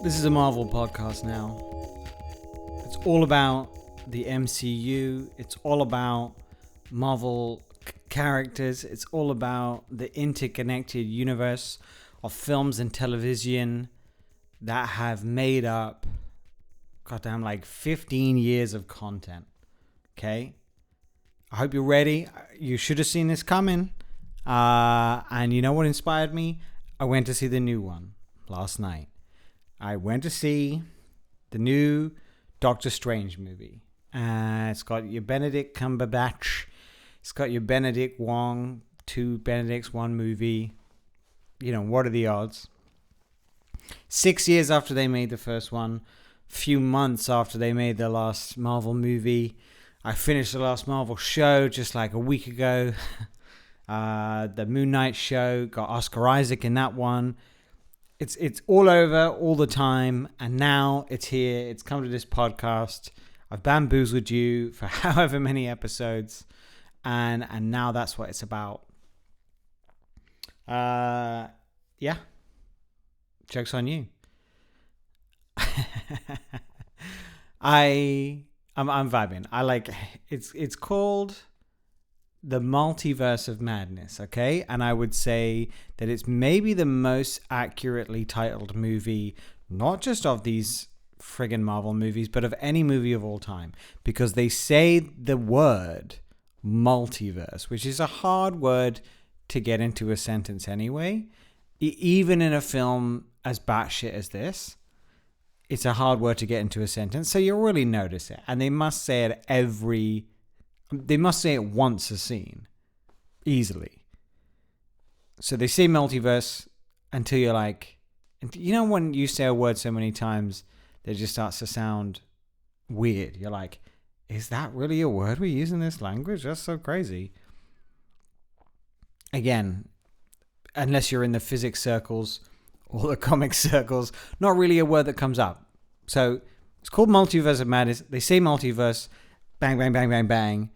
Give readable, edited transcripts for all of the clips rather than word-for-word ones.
This is a Marvel podcast now. It's all about the MCU. It's all about Marvel characters. It's all about the interconnected universe of films and television that have made up, goddamn, like 15 years of content. Okay? I hope you're ready. You should have seen this coming. And you know what inspired me? I went to see the new one last night. I went to see the new Doctor Strange movie. It's got your Benedict Cumberbatch. It's got your Benedict Wong. 2 Benedicts, 1 movie. You know, what are the odds? 6 years after they made the first one. Few months after they made the last Marvel movie. I finished the last Marvel show just like a week ago. The Moon Knight show. Got Oscar Isaac in that one. It's all over all the time, and now it's here. It's come to this podcast. I've bamboozled you for however many episodes, and now that's what it's about. Yeah, joke's on you. I'm vibing. I like it's called the Multiverse of Madness, okay? And I would say that it's maybe the most accurately titled movie, not just of these friggin' Marvel movies, but of any movie of all time. Because they say the word multiverse, which is a hard word to get into a sentence anyway. Even in a film as batshit as this, it's a hard word to get into a sentence. So you'll really notice it. And they must say it They must say it once a scene. Easily. So they say multiverse until you're like... You know when you say a word so many times that it just starts to sound weird? You're like, is that really a word we use in this language? That's so crazy. Again, unless you're in the physics circles or the comic circles, not really a word that comes up. So it's called Multiverse of Madness. They say multiverse, bang, bang, bang, bang, bang.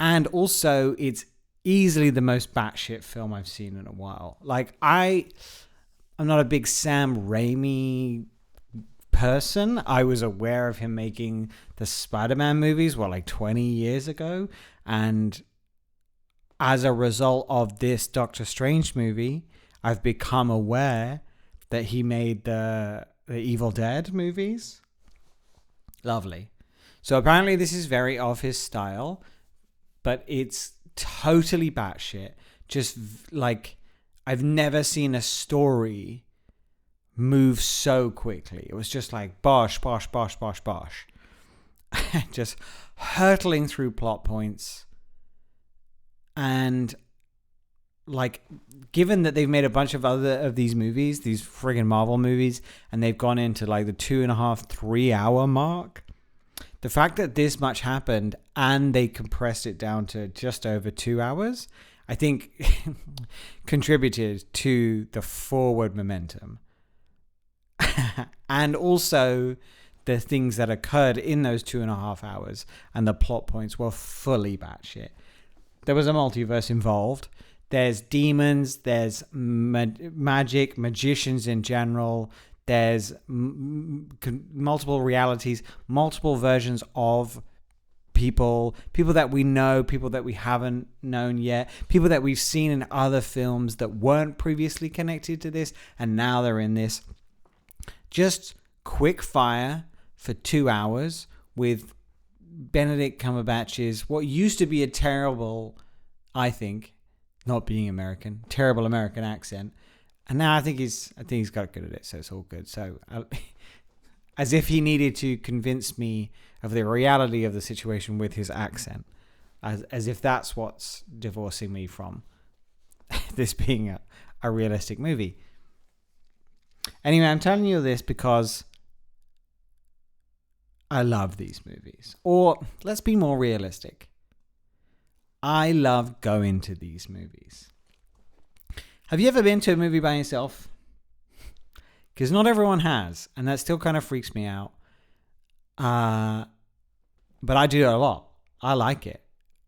And also, it's easily the most batshit film I've seen in a while. Like, I'm not a big Sam Raimi person. I was aware of him making the Spider-Man movies, like 20 years ago. And as a result of this Doctor Strange movie, I've become aware that he made the Evil Dead movies. Lovely. So apparently this is very of his style. But it's totally batshit. Just like, I've never seen a story move so quickly. It was just like bosh, bosh, bosh, bosh, bosh. Just hurtling through plot points. And like, given that they've made a bunch of other of these movies, these friggin' Marvel movies, and they've gone into like the 2.5, 3 hour mark. The fact that this much happened and they compressed it down to just over 2 hours, I think contributed to the forward momentum. And also the things that occurred in those 2.5 hours and the plot points were fully batshit. There was a multiverse involved. There's demons, there's magic, magicians in general. There's multiple realities, multiple versions of people that we know, people that we haven't known yet, people that we've seen in other films that weren't previously connected to this, and now they're in this. Just quick fire for 2 hours with Benedict Cumberbatch's what used to be a terrible, I think, not being American, terrible American accent. And now I think he's got good at it, so it's all good. So, as if he needed to convince me of the reality of the situation with his accent, as if that's what's divorcing me from this being a realistic movie. Anyway, I'm telling you this because I love these movies. Or let's be more realistic. I love going to these movies. Have you ever been to a movie by yourself? Because not everyone has, and that still kind of freaks me out. But I do it a lot. I like it.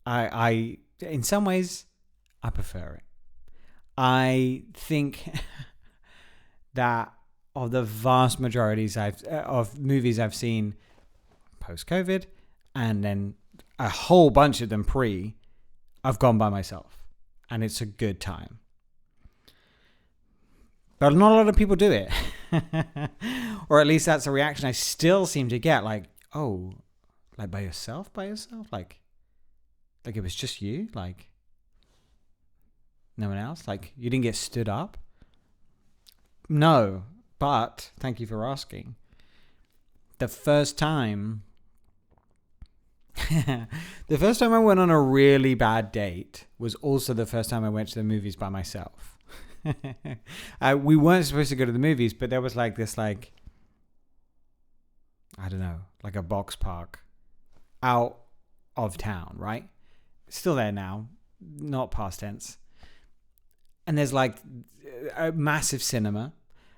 I in some ways, I prefer it. I think that of the vast majorities of movies I've seen post-COVID, and then a whole bunch of them pre, I've gone by myself, and it's a good time. But not a lot of people do it. Or at least that's a reaction I still seem to get. Like, oh, like by yourself? Like it was just you? Like, no one else? Like, you didn't get stood up? No, but thank you for asking. The first time I went on a really bad date was also the first time I went to the movies by myself. We weren't supposed to go to the movies, but there was like this, like, I don't know, like a box park out of town, right? Still there now, not past tense. And there's like a massive cinema.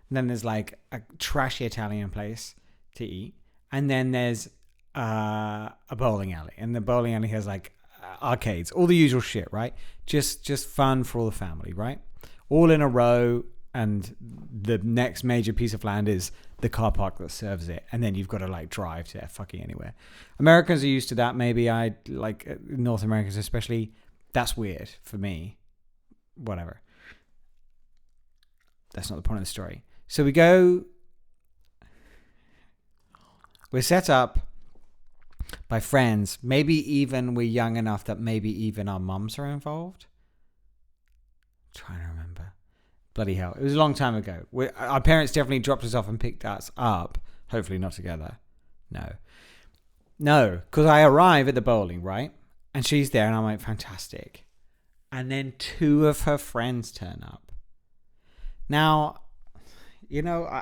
And then there's like a trashy Italian place to eat. And then there's a bowling alley. And the bowling alley has like arcades, all the usual shit, right? Just fun for all the family, right? All in a row, and the next major piece of land is the car park that serves it, and then you've got to like drive to fucking anywhere. Americans are used to that. Maybe I like North Americans especially. That's weird for me. Whatever. That's not the point of the story. So we're set up by friends. Maybe even we're young enough that maybe even our mums are involved. Trying to remember. Bloody hell. It was a long time ago. Our parents definitely dropped us off and picked us up. Hopefully not together. No, because I arrive at the bowling, right? And she's there and I'm like, fantastic. And then two of her friends turn up. Now, you know,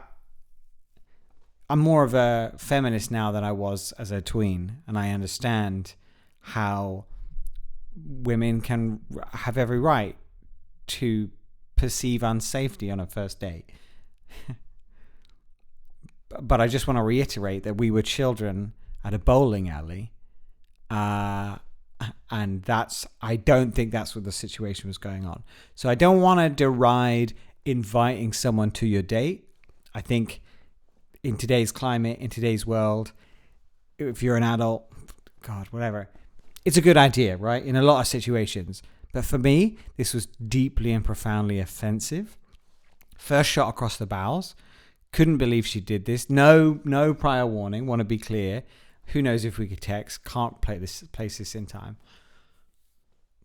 I'm more of a feminist now than I was as a tween. And I understand how women can have every right to perceive unsafety on a first date. But I just want to reiterate that we were children at a bowling alley. And I don't think that's what the situation was going on. So I don't want to deride inviting someone to your date. I think in today's climate, in today's world, if you're an adult, God, whatever, it's a good idea, right? In a lot of situations. But for me, this was deeply and profoundly offensive. First shot across the bows. Couldn't believe she did this. No prior warning. Want to be clear. Who knows if we could text. Can't place this in time.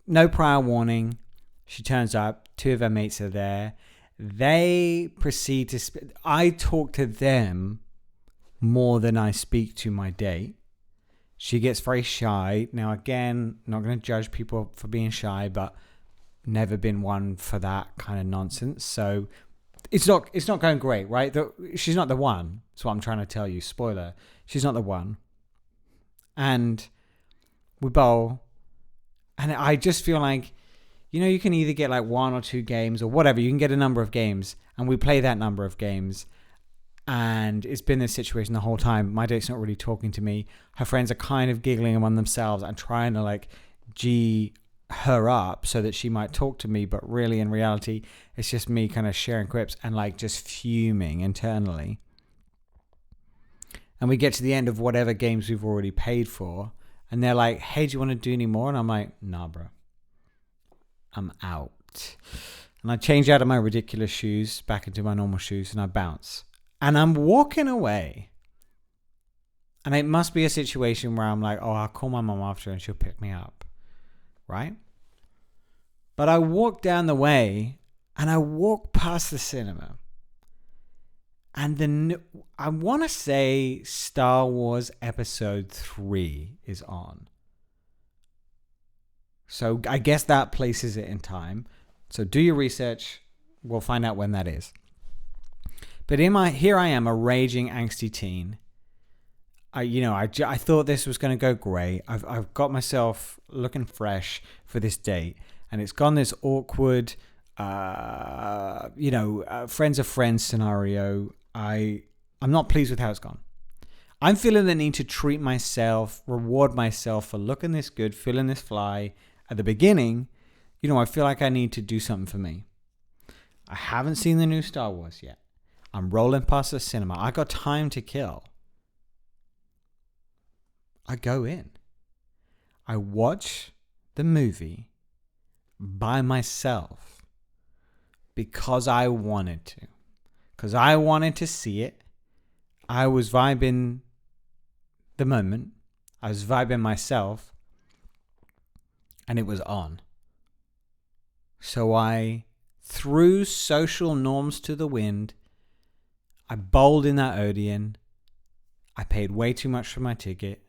No prior warning. She turns up. Two of her mates are there. They proceed to... I talk to them more than I speak to my date. She gets very shy. Now, again, not going to judge people for being shy, but never been one for that kind of nonsense. So it's not going great, right? She's not the one. That's what I'm trying to tell you. Spoiler. She's not the one. And we bowl. And I just feel like, you know, you can either get like 1 or 2 games or whatever. You can get a number of games. And we play that number of games. And it's been this situation the whole time. My date's not really talking to me. Her friends are kind of giggling among themselves and trying to like G her up so that she might talk to me. But really, in reality, it's just me kind of sharing quips and like just fuming internally. And we get to the end of whatever games we've already paid for. And they're like, hey, do you want to do any more? And I'm like, nah, bro. I'm out. And I change out of my ridiculous shoes back into my normal shoes and I bounce. And I'm walking away. And it must be a situation where I'm like, oh, I'll call my mom after and she'll pick me up. Right? But I walk down the way and I walk past the cinema. And I want to say Star Wars Episode 3 is on. So I guess that places it in time. So do your research. We'll find out when that is. But here I am, a raging, angsty teen. I thought this was going to go great. I've got myself looking fresh for this date, and it's gone this awkward, friends of friends scenario. I'm not pleased with how it's gone. I'm feeling the need to treat myself, reward myself for looking this good, feeling this fly. At the beginning, I feel like I need to do something for me. I haven't seen the new Star Wars yet. I'm rolling past the cinema. I got time to kill. I go in. I watch the movie by myself because I wanted to. Because I wanted to see it. I was vibing the moment. I was vibing myself. And it was on. So I threw social norms to the wind. I bowled in that Odeon. I paid way too much for my ticket,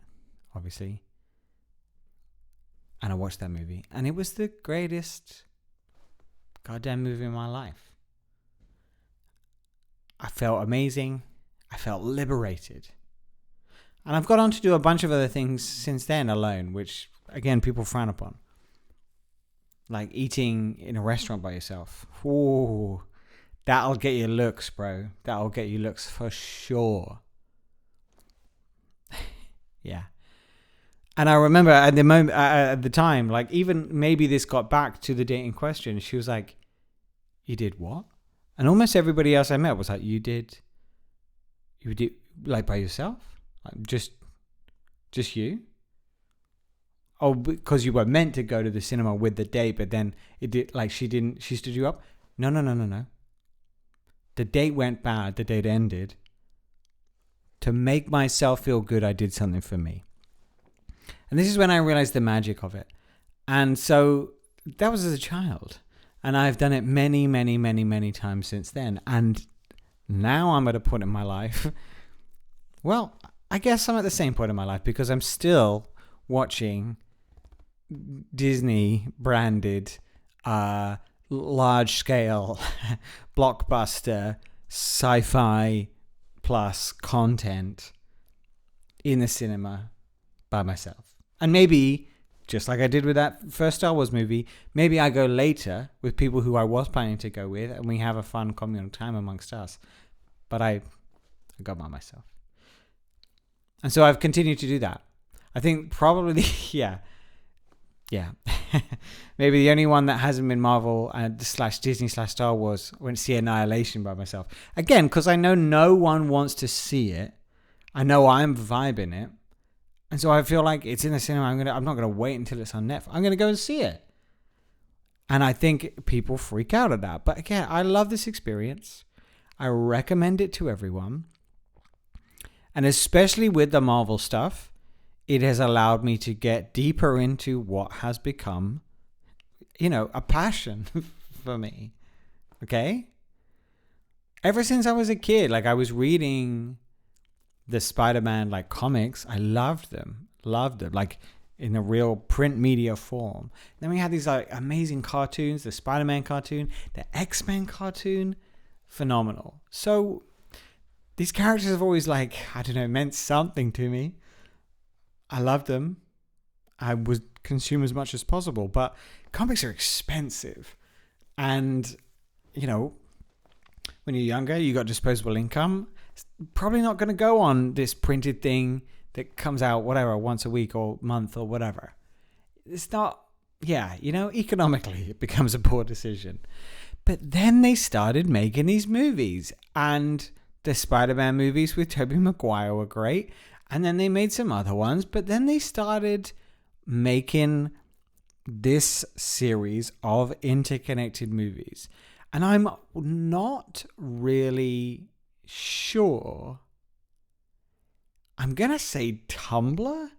obviously. And I watched that movie. And it was the greatest goddamn movie in my life. I felt amazing. I felt liberated. And I've gone on to do a bunch of other things since then alone, which, again, people frown upon. Like eating in a restaurant by yourself. Ooh, that'll get you looks, bro. That'll get you looks for sure. Yeah. And I remember at the time, like even maybe this got back to the date in question. She was like, "You did what?" And almost everybody else I met was like, you did like by yourself? Like just you? Oh, because you were meant to go to the cinema with the date, but then it did, like she stood you up? No. The date went bad, the date ended. To make myself feel good, I did something for me. And this is when I realized the magic of it. And so that was as a child. And I've done it many, many, many, many times since then. And now I'm at a point in my life. Well, I guess I'm at the same point in my life because I'm still watching Disney branded, large scale, blockbuster, sci-fi plus content in the cinema by myself. And maybe, just like I did with that first Star Wars movie, maybe I go later with people who I was planning to go with and we have a fun communal time amongst us. But I go by myself. And so I've continued to do that. I think probably, yeah. Maybe the only one that hasn't been Marvel / Disney / Star Wars went to see Annihilation by myself. Again, because I know no one wants to see it. I know I'm vibing it. And so I feel like it's in the cinema. I'm not gonna wait until it's on Netflix. I'm gonna go and see it. And I think people freak out at that. But again, I love this experience. I recommend it to everyone. And especially with the Marvel stuff, it has allowed me to get deeper into what has become, a passion for me. Okay? Ever since I was a kid, like I was reading the Spider-Man like comics, I loved them, like in a real print media form. Then we had these like amazing cartoons, the Spider-Man cartoon, the X-Men cartoon, phenomenal. So these characters have always meant something to me. I loved them. I would consume as much as possible, but comics are expensive. And, when you're younger, you got disposable income. It's probably not going to go on this printed thing that comes out, once a week or month or whatever. It's not, economically it becomes a poor decision. But then they started making these movies, and the Spider-Man movies with Tobey Maguire were great. And then they made some other ones, but then they started making this series of interconnected movies. And I'm not really sure. I'm going to say Tumblr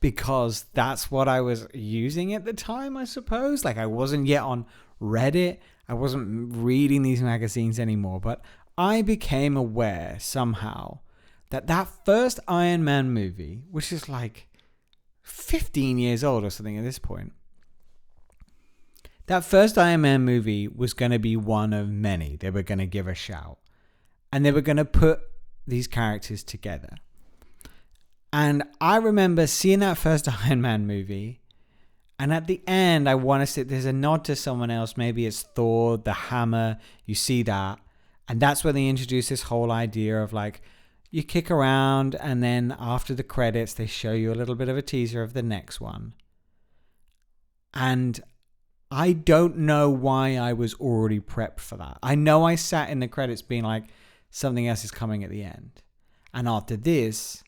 because that's what I was using at the time, I suppose. Like I wasn't yet on Reddit. I wasn't reading these magazines anymore, but I became aware somehow that first Iron Man movie, which is like 15 years old or something at this point, that first Iron Man movie was going to be one of many. They were going to give a shout. And they were going to put these characters together. And I remember seeing that first Iron Man movie. And at the end, I want to say there's a nod to someone else. Maybe it's Thor, the hammer. You see that. And that's when they introduce this whole idea of like, you kick around and then after the credits, they show you a little bit of a teaser of the next one. And I don't know why I was already prepped for that. I know I sat in the credits being like, something else is coming at the end. And after this,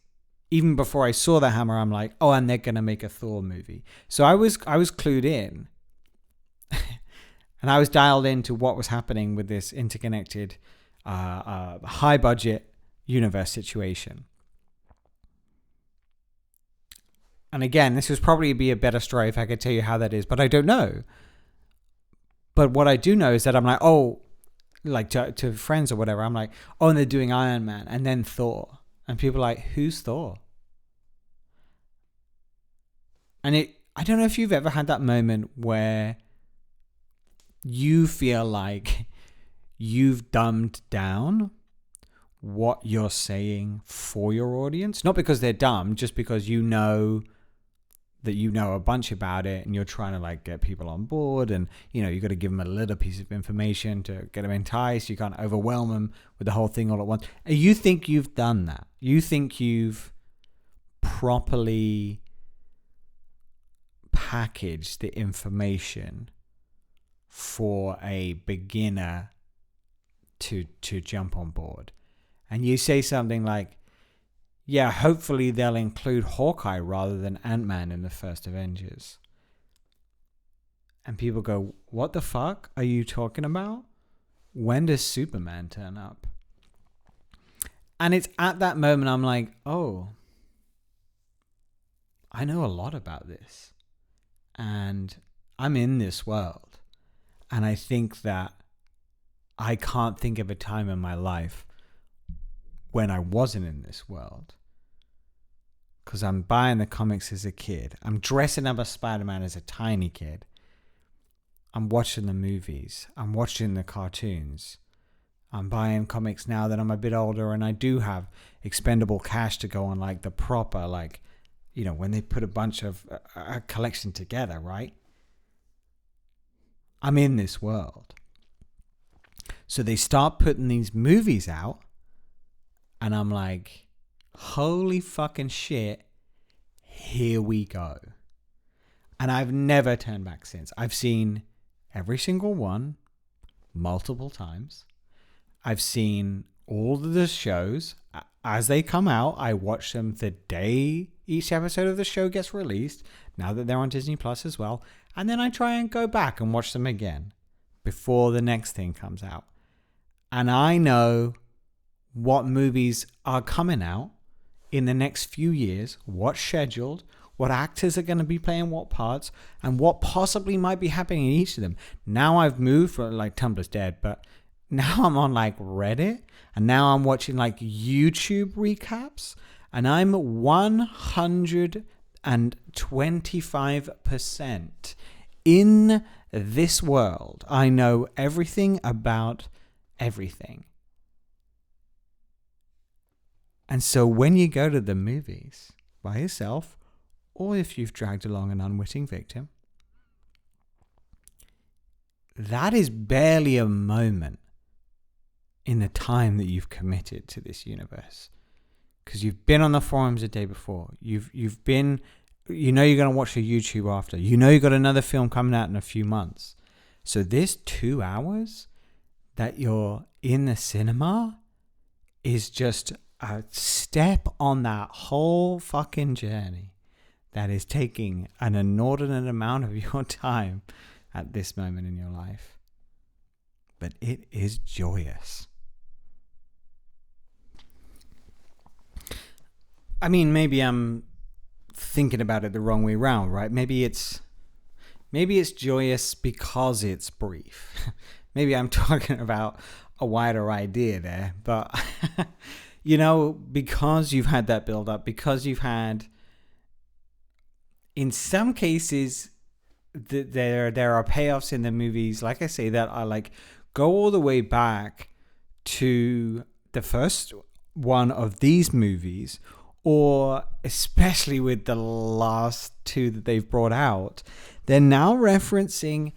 even before I saw the hammer, I'm like, oh, and they're going to make a Thor movie. So I was clued in. And I was dialed into what was happening with this interconnected, high budget universe situation. And again, this would probably be a better story if I could tell you how that is, but I don't know. But what I do know is that I'm like, oh, like to friends or whatever, I'm like, oh, and they're doing Iron Man and then Thor. And people are like, who's Thor? And I don't know if you've ever had that moment where you feel like you've dumbed down what you're saying for your audience. Not because they're dumb, just because you know that you know a bunch about it and you're trying to like get people on board, and you got to give them a little piece of information to get them enticed. You can't overwhelm them with the whole thing all at once. And you think you've done that. You think you've properly packaged the information for a beginner to jump on board. And you say something like, yeah, hopefully they'll include Hawkeye rather than Ant-Man in the first Avengers. And people go, what the fuck are you talking about? When does Superman turn up? And it's at that moment I'm like, oh, I know a lot about this. And I'm in this world. And I think that I can't think of a time in my life when I wasn't in this world. Because I'm buying the comics as a kid. I'm dressing up as Spider-Man as a tiny kid. I'm watching the movies. I'm watching the cartoons. I'm buying comics now that I'm a bit older and I do have expendable cash to go on like the proper, like, when they put a bunch of a collection together, right? I'm in this world. So they start putting these movies out and I'm like, holy fucking shit, here we go. And I've never turned back since. I've seen every single one multiple times. I've seen all of the shows as they come out. I watch them the day each episode of the show gets released, now that they're on Disney Plus as well. And then I try and go back and watch them again before the next thing comes out. And I know what movies are coming out in the next few years, what's scheduled, what actors are going to be playing what parts, and what possibly might be happening in each of them. Now I've moved from, like, Tumblr's dead, but now I'm on like Reddit, and now I'm watching like YouTube recaps, and I'm 125% in this world. I know everything about everything. And so when you go to the movies by yourself, or if you've dragged along an unwitting victim, that is barely a moment in the time that you've committed to this universe. Because you've been on the forums the day before. You've been, you're going to watch a YouTube after. You've got another film coming out in a few months. So this 2 hours that you're in the cinema is just a step on that whole fucking journey that is taking an inordinate amount of your time at this moment in your life. But it is joyous. I mean, maybe I'm thinking about it the wrong way around, right? Maybe it's joyous because it's brief. Maybe I'm talking about a wider idea there, but because you've had that build up, because you've had, in some cases, there are payoffs in the movies, like I say, that are like go all the way back to the first one of these movies, or especially with the last two that they've brought out, they're now referencing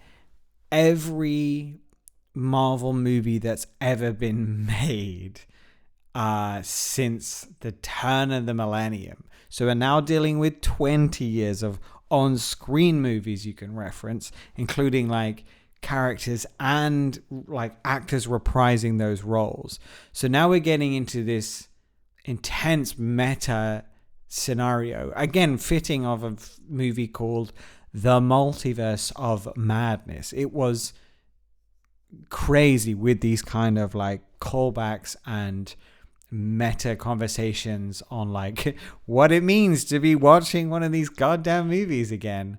every Marvel movie that's ever been made since the turn of the millennium. So we're now dealing with 20 years of on-screen movies you can reference, including like characters and like actors reprising those roles. So now we're getting into this intense meta scenario, again fitting of a movie called The Multiverse of Madness. It was crazy with these kind of like callbacks and meta conversations on like what it means to be watching one of these goddamn movies again.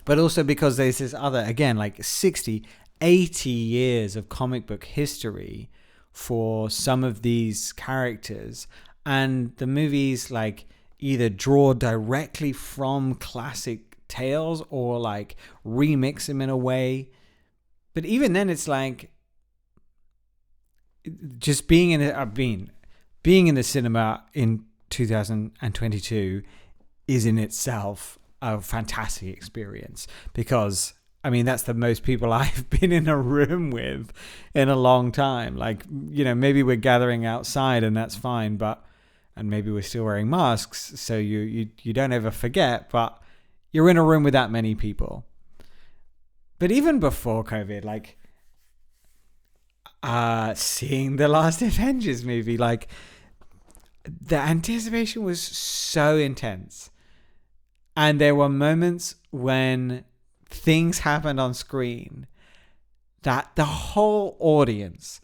But also because there's this other, again, like 60, 80 years of comic book history for some of these characters. And the movies like either draw directly from classic tales or like remix them in a way. But even then, it's like just being in the cinema in 2022 is in itself a fantastic experience, because I mean that's the most people I've been in a room with in a long time. Like, you know, maybe we're gathering outside and that's fine, and maybe we're still wearing masks, so you don't ever forget, but you're in a room with that many people. But even before COVID, like seeing the last Avengers movie, like the anticipation was so intense. And there were moments when things happened on screen that the whole audience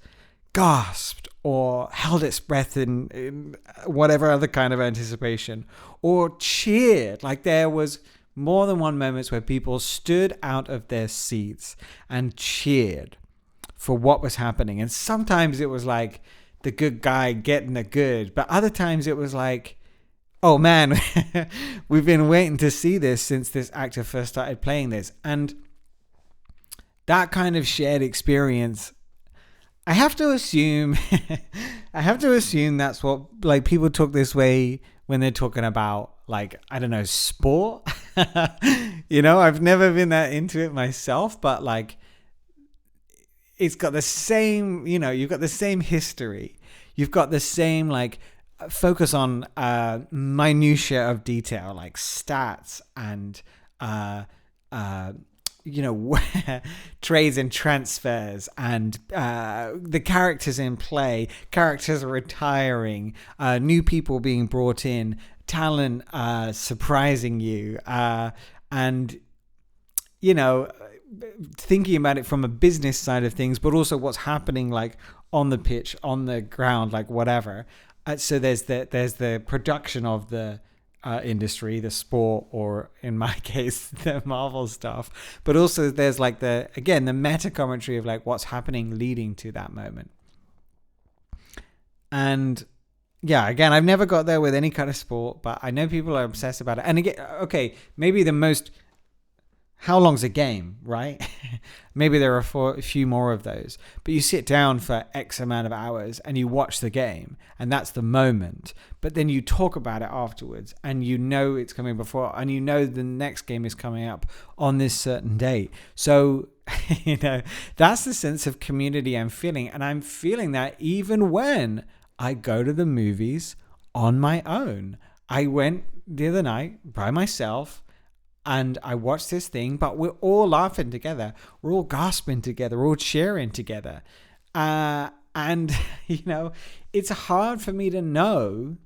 gasped or held its breath in whatever other kind of anticipation, or cheered. Like there was more than one moment where people stood out of their seats and cheered for what was happening. And sometimes it was like the good guy getting the good, but other times it was like, oh man, we've been waiting to see this since this actor first started playing this. And that kind of shared experience, I have to assume that's what like people talk this way when they're talking about like, I don't know, sport. You know, I've never been that into it myself, but like it's got the same, you know, you've got the same history. You've got the same like focus on minutia of detail, like stats and you know, trades and transfers, and the characters in play, characters retiring, new people being brought in, talent surprising you, and you know, thinking about it from a business side of things, but also what's happening like on the pitch, on the ground, like whatever. So there's the production of the industry, the sport, or in my case, the Marvel stuff. But also there's like the meta commentary of like what's happening leading to that moment. And yeah, again, I've never got there with any kind of sport, but I know people are obsessed about it. And again, okay, maybe the most, how long's a game, right? Maybe there are a few more of those. But you sit down for X amount of hours and you watch the game, and that's the moment. But then you talk about it afterwards, and you know it's coming before, and you know the next game is coming up on this certain date. So, you know, that's the sense of community I'm feeling. And I'm feeling that even when I go to the movies on my own. I went the other night by myself, and I watched this thing, but we're all laughing together. We're all gasping together. We're all cheering together. And, you know, it's hard for me to know.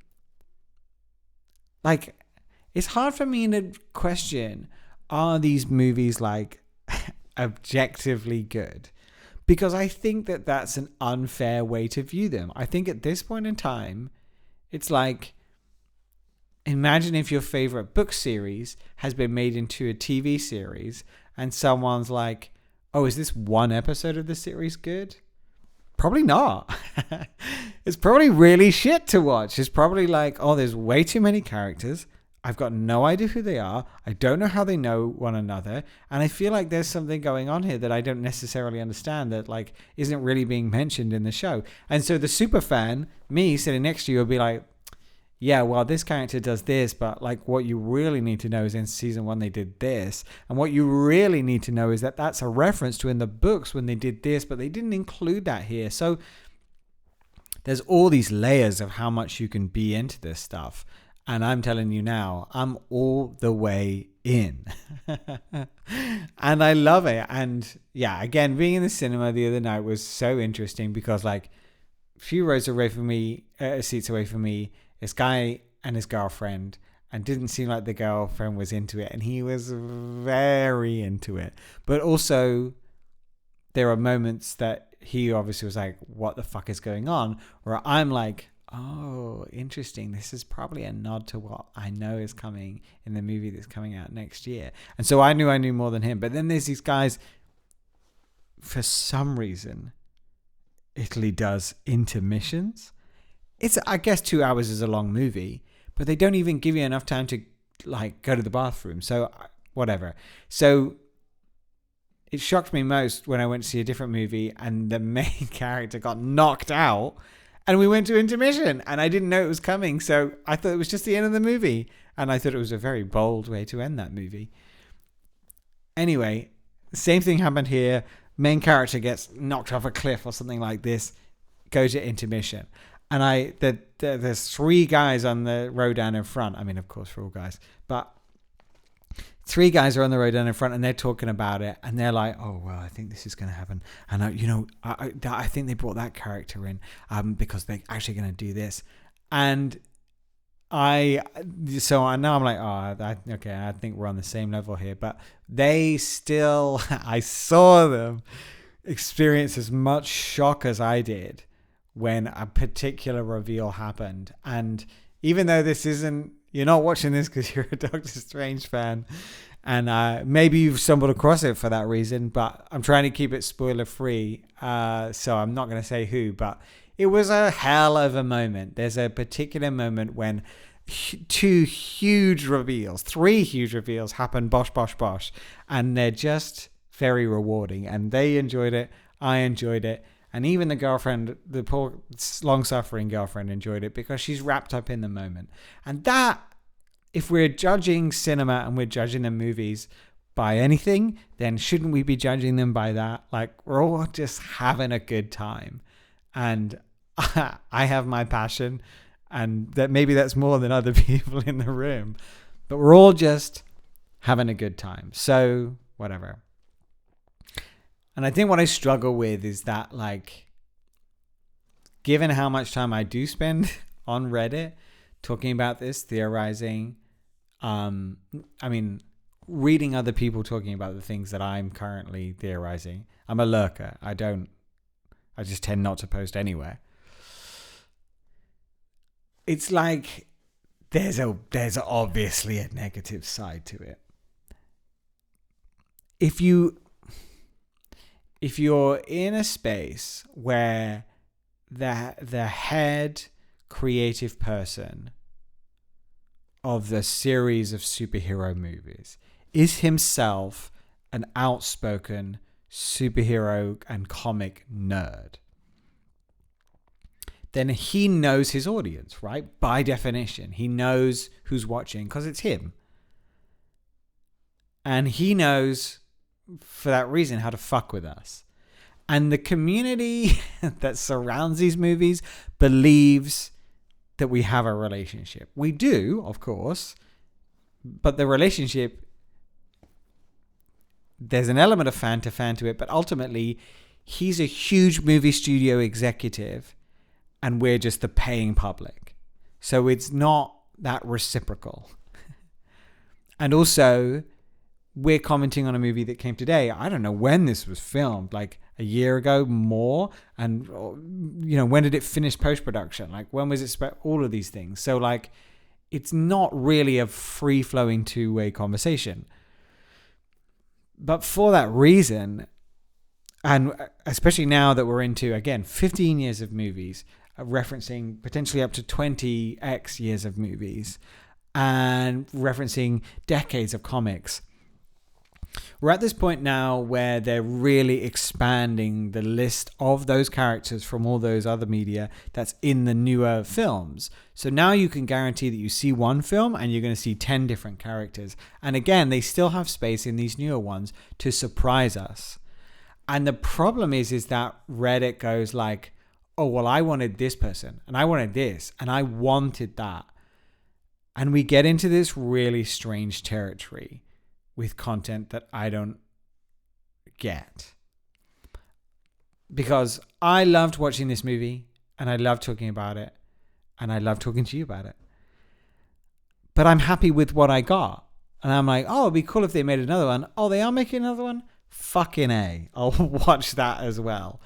Like, it's hard for me to question, are these movies, like, objectively good? Because I think that that's an unfair way to view them. I think at this point in time, it's like, imagine if your favorite book series has been made into a TV series and someone's like, oh, is this one episode of the series good? Probably not. It's probably really shit to watch. It's probably like, oh, there's way too many characters. I've got no idea who they are. I don't know how they know one another. And I feel like there's something going on here that I don't necessarily understand that like isn't really being mentioned in the show. And so the super fan, me sitting next to you, will be like, yeah, well, this character does this, but like what you really need to know is in season 1 they did this. And what you really need to know is that that's a reference to in the books when they did this, but they didn't include that here. So there's all these layers of how much you can be into this stuff. And I'm telling you now, I'm all the way in. And I love it. And yeah, again, being in the cinema the other night was so interesting because like a few rows away from me, seats away from me, this guy and his girlfriend, and didn't seem like the girlfriend was into it, and he was very into it. But also there are moments that he obviously was like, what the fuck is going on? Where I'm like, oh, interesting. This is probably a nod to what I know is coming in the movie that's coming out next year. And so I knew more than him. But then there's these guys, for some reason, Italy does intermissions. It's, I guess 2 hours is a long movie, but they don't even give you enough time to like go to the bathroom. So whatever. So it shocked me most when I went to see a different movie and the main character got knocked out and we went to intermission and I didn't know it was coming. So I thought it was just the end of the movie. And I thought it was a very bold way to end that movie. Anyway, same thing happened here. Main character gets knocked off a cliff or something like this. Go to intermission. And there's 3 guys on the row down in front. I mean, of course, we're all guys. But 3 guys are on the road down in front and they're talking about it. And they're like, oh, well, I think this is going to happen. And, I think they brought that character in because they're actually going to do this. And now I'm like, okay, I think we're on the same level here. But they still, I saw them experience as much shock as I did when a particular reveal happened. And even though this isn't, you're not watching this because you're a Doctor Strange fan, and maybe you've stumbled across it for that reason, but I'm trying to keep it spoiler free, so I'm not going to say who, but it was a hell of a moment. There's a particular moment when 3 huge reveals happen, bosh, and they're just very rewarding, and they enjoyed it, I enjoyed it, and even the girlfriend, the poor long-suffering girlfriend, enjoyed it because she's wrapped up in the moment. And that, if we're judging cinema and we're judging the movies by anything, then shouldn't we be judging them by that? Like, we're all just having a good time. And I have my passion, and that maybe that's more than other people in the room. But we're all just having a good time. So, whatever. And I think what I struggle with is that, like, given how much time I do spend on Reddit talking about this, theorizing, reading other people talking about the things that I'm currently theorizing. I'm a lurker. I just tend not to post anywhere. It's like there's obviously a negative side to it. If you're in a space where the head creative person of the series of superhero movies is himself an outspoken superhero and comic nerd, then he knows his audience, right? By definition, he knows who's watching because it's him. And he knows, for that reason, how to fuck with us. And the community that surrounds these movies believes that we have a relationship. We do, of course, but the relationship, there's an element of fan to it, but ultimately, he's a huge movie studio executive and we're just the paying public. So it's not that reciprocal. And also, we're commenting on a movie that came today. I don't know when this was filmed, like a year ago, more. And, when did it finish post-production? Like, when was it all of these things. So, like, it's not really a free-flowing two-way conversation. But for that reason, and especially now that we're into, again, 15 years of movies, referencing potentially up to 20x years of movies, and referencing decades of comics, we're at this point now where they're really expanding the list of those characters from all those other media that's in the newer films. So now you can guarantee that you see one film and you're going to see 10 different characters. And again, they still have space in these newer ones to surprise us. And the problem is that Reddit goes like, oh, well, I wanted this person and I wanted this and I wanted that. And we get into this really strange territory with content that I don't get. Because I loved watching this movie and I love talking about it and I love talking to you about it. But I'm happy with what I got. And I'm like, oh, it'd be cool if they made another one. Oh, they are making another one? Fucking A. I'll watch that as well.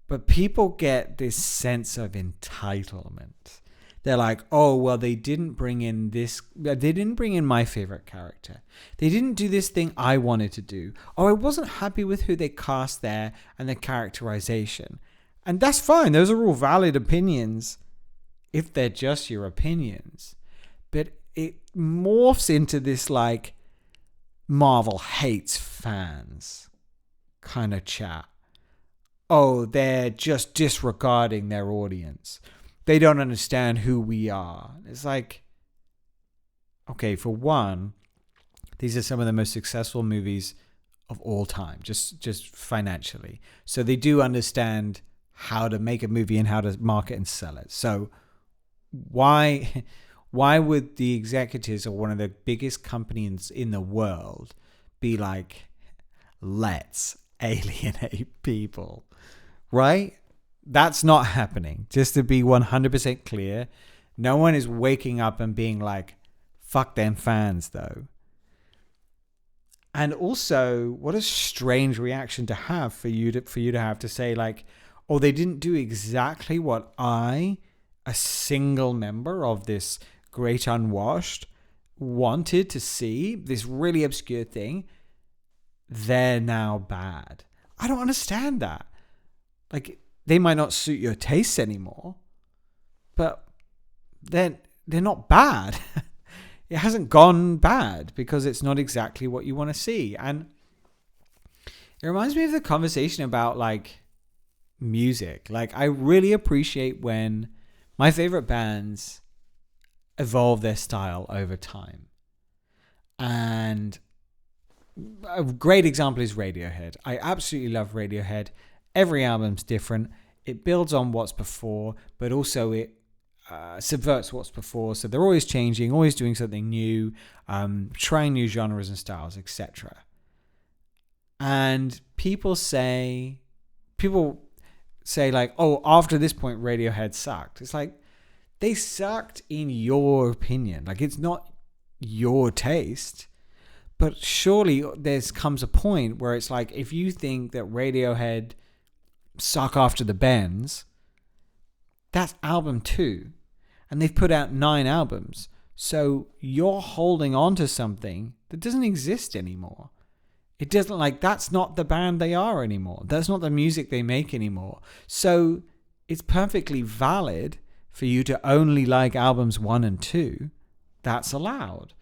But people get this sense of entitlement. They're like, oh, well, they didn't bring in this. They didn't bring in my favorite character. They didn't do this thing I wanted to do. Oh, I wasn't happy with who they cast there and the characterization. And that's fine. Those are all valid opinions if they're just your opinions. But it morphs into this like Marvel hates fans kind of chat. Oh, they're just disregarding their audience. They don't understand who we are. It's like, okay, for one, these are some of the most successful movies of all time, just financially. So they do understand how to make a movie and how to market and sell it. So why would the executives of one of the biggest companies in the world be like, let's alienate people, right? That's not happening. Just to be 100% clear, no one is waking up and being like, fuck them fans though. And also, what a strange reaction to have for you to have to say like, oh, they didn't do exactly what I, a single member of this great unwashed, wanted to see, this really obscure thing. They're now bad. I don't understand that. Like, they might not suit your tastes anymore, but they're not bad. It hasn't gone bad because it's not exactly what you want to see. And it reminds me of the conversation about like music. Like, I really appreciate when my favorite bands evolve their style over time. And a great example is Radiohead. I absolutely love Radiohead. Every album's different. It builds on what's before, but also it subverts what's before. So they're always changing, always doing something new, trying new genres and styles, etc. And people say like, oh, after this point, Radiohead sucked. It's like, they sucked in your opinion. Like, it's not your taste. But surely there comes a point where it's like, if you think that Radiohead suck after the Bends, that's album 2. And they've put out 9 albums. So you're holding on to something that doesn't exist anymore. It doesn't, like, that's not the band they are anymore. That's not the music they make anymore. So it's perfectly valid for you to only like albums 1 and 2. That's allowed.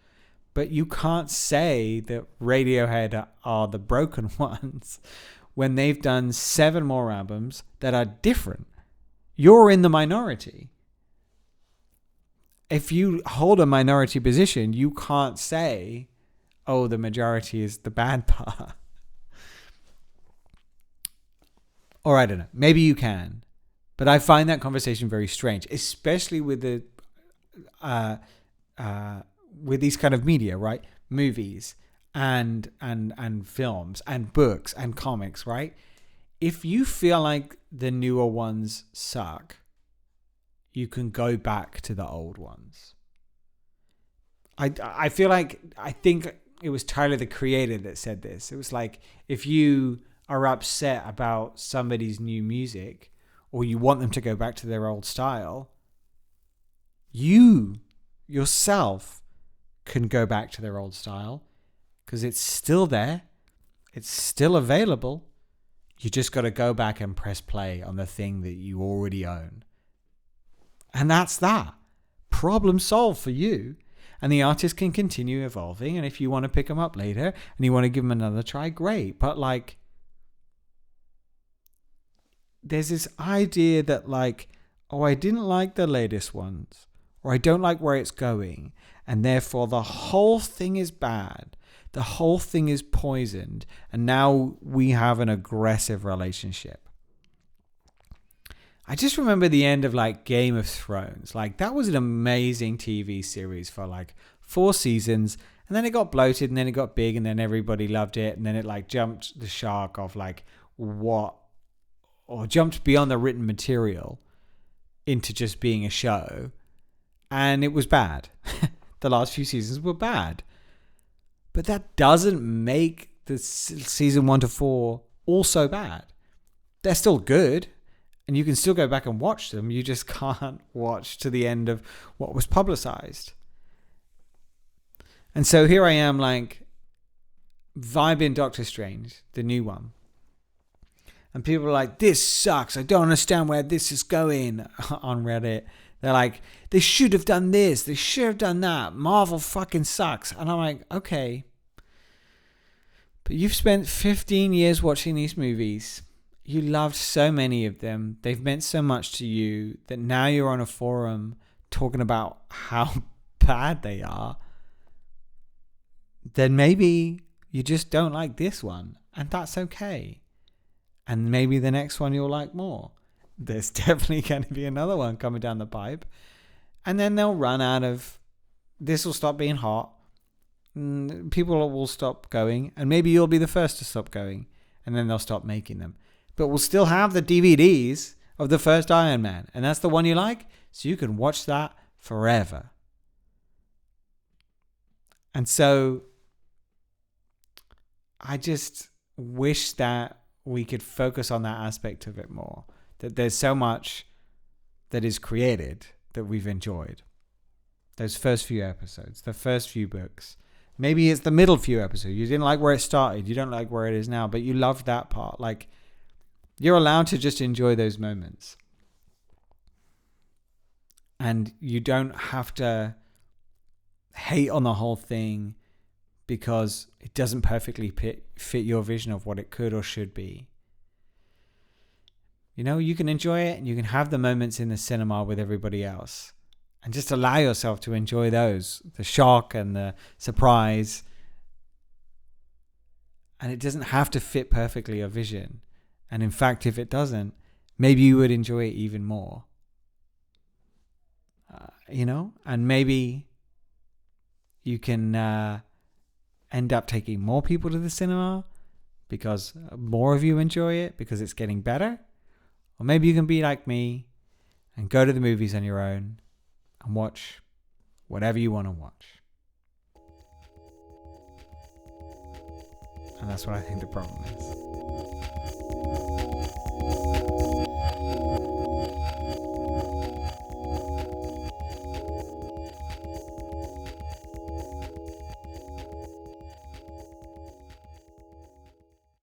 But you can't say that Radiohead are the broken ones when they've done 7 more albums that are different. You're in the minority. If you hold a minority position, you can't say, oh, the majority is the bad part. Or I don't know. Maybe you can. But I find that conversation very strange, especially with the with these kind of media, right? Movies and films and books and comics, right? If you feel like the newer ones suck, you can go back to the old ones. I feel like, I think it was Tyler the Creator that said this. It was like, if you are upset about somebody's new music or you want them to go back to their old style, you yourself can go back to their old style because it's still there. It's still available. You just got to go back and press play on the thing that you already own. And that's that. Problem solved for you. And the artist can continue evolving. And if you want to pick them up later and you want to give them another try, great. But like, there's this idea that like, oh, I didn't like the latest ones, or I don't like where it's going, and therefore the whole thing is bad. The whole thing is poisoned, and now we have an aggressive relationship. I just remember the end of like Game of Thrones. Like, that was an amazing TV series for like 4 seasons, And then it got bloated, and then it got big, and then everybody loved it, and then it like jumped the shark of like what, or jumped beyond the written material into just being a show, and it was bad. The last few seasons were bad, but that doesn't make the season 1 to 4 also bad. They're still good, and you can still go back and watch them. You just can't watch to the end of what was publicized. And so here I am, like, vibing Doctor Strange, the new one. And people are like, this sucks. I don't understand where this is going on Reddit. They're like, they should have done this. They should have done that. Marvel fucking sucks. And I'm like, okay. But you've spent 15 years watching these movies. You loved so many of them. They've meant so much to you that now you're on a forum talking about how bad they are. Then maybe you just don't like this one. And that's okay. And maybe the next one you'll like more. There's definitely going to be another one coming down the pipe. And then they'll run out of... This will stop being hot. People will stop going. And maybe you'll be the first to stop going. And then they'll stop making them. But we'll still have the DVDs of the first Iron Man. And that's the one you like. So you can watch that forever. And so... I just wish that we could focus on that aspect of it more. That there's so much that is created that we've enjoyed. Those first few episodes, the first few books. Maybe it's the middle few episodes. You didn't like where it started. You don't like where it is now, but you loved that part. Like, you're allowed to just enjoy those moments. And you don't have to hate on the whole thing because it doesn't perfectly fit your vision of what it could or should be. You know, you can enjoy it and you can have the moments in the cinema with everybody else. And just allow yourself to enjoy those. The shock and the surprise. And it doesn't have to fit perfectly your vision. And in fact, if it doesn't, maybe you would enjoy it even more. You know? And maybe you can... end up taking more people to the cinema because more of you enjoy it because it's getting better. Or maybe you can be like me and go to the movies on your own and watch whatever you want to watch. And that's what I think the problem is.